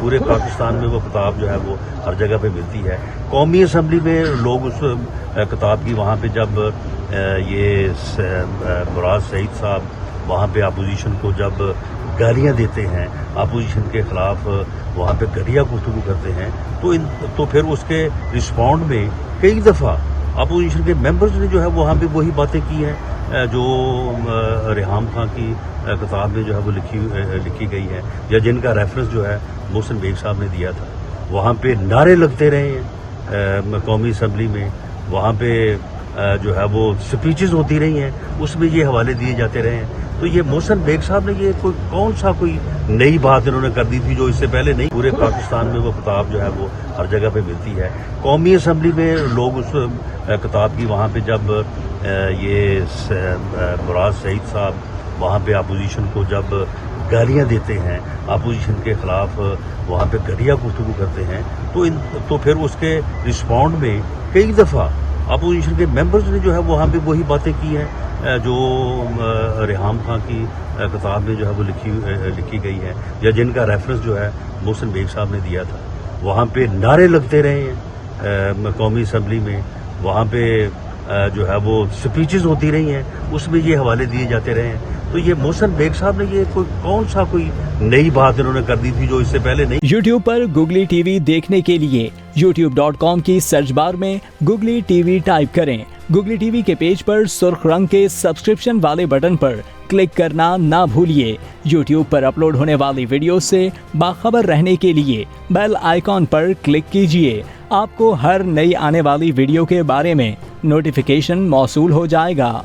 پورے پاکستان میں وہ کتاب جو ہے وہ ہر جگہ پہ ملتی ہے. قومی اسمبلی میں لوگ اس کتاب کی وہاں پہ جب یہ مراد سعید صاحب وہاں پہ اپوزیشن کو جب گالیاں دیتے ہیں، اپوزیشن کے خلاف وہاں پہ گھٹیا گفتگو کرتے ہیں، تو پھر اس کے رسپونڈ میں کئی دفعہ اپوزیشن کے ممبرز نے جو ہے وہاں پہ وہی باتیں کی ہیں جو ریحام خان کی کتاب میں جو ہے وہ لکھی گئی ہے، یا جن کا ریفرنس جو ہے محسن بیگ صاحب نے دیا تھا. وہاں پہ نعرے لگتے رہے ہیں قومی اسمبلی میں، وہاں پہ جو ہے وہ سپیچز ہوتی رہی ہیں، اس میں یہ حوالے دیے جاتے رہے ہیں. تو یہ محسن بیگ صاحب نے یہ کوئی نئی بات انہوں نے کر دی تھی جو اس سے پہلے نہیں. پورے پاکستان میں وہ کتاب جو ہے وہ ہر جگہ پہ ملتی ہے. قومی اسمبلی میں لوگ اس کتاب کی وہاں پہ جب یہ مراد سعید صاحب وہاں پہ اپوزیشن کو جب گالیاں دیتے ہیں، اپوزیشن کے خلاف وہاں پہ گھٹیا گفتگو کرتے ہیں، تو پھر اس کے رسپونڈ میں کئی دفعہ اپوزیشن کے ممبرز نے جو ہے وہاں پہ وہی باتیں کی ہیں جو ریحام خان کی کتاب میں جو ہے وہ لکھی گئی ہے، یا جن کا ریفرنس جو ہے محسن بیگ صاحب نے دیا تھا. وہاں پہ نعرے لگتے رہے ہیں قومی اسمبلی میں، وہاں پہ جو ہے وہ سپیچز ہوتی رہی ہیں، اس میں یہ حوالے دیے جاتے رہے ہیں. تو یہ محسن بیگ صاحب نے یہ کوئی نئی بات انہوں نے کر دی تھی جو اس سے پہلے نہیں. یوٹیوب پر گوگلی ٹی وی دیکھنے کے لیے youtube.com کی سرچ بار میں گوگلی ٹی وی ٹائپ کریں. گوگلی ٹی وی کے پیج پر سرخ رنگ کے سبسکرپشن والے بٹن پر کلک کرنا نہ بھولیے. یوٹیوب پر اپلوڈ ہونے والی ویڈیو سے باخبر رہنے کے لیے بیل آئیکن پر کلک کیجیے. آپ کو ہر نئی آنے والی ویڈیو کے بارے میں نوٹیفیکیشن موصول ہو جائے گا.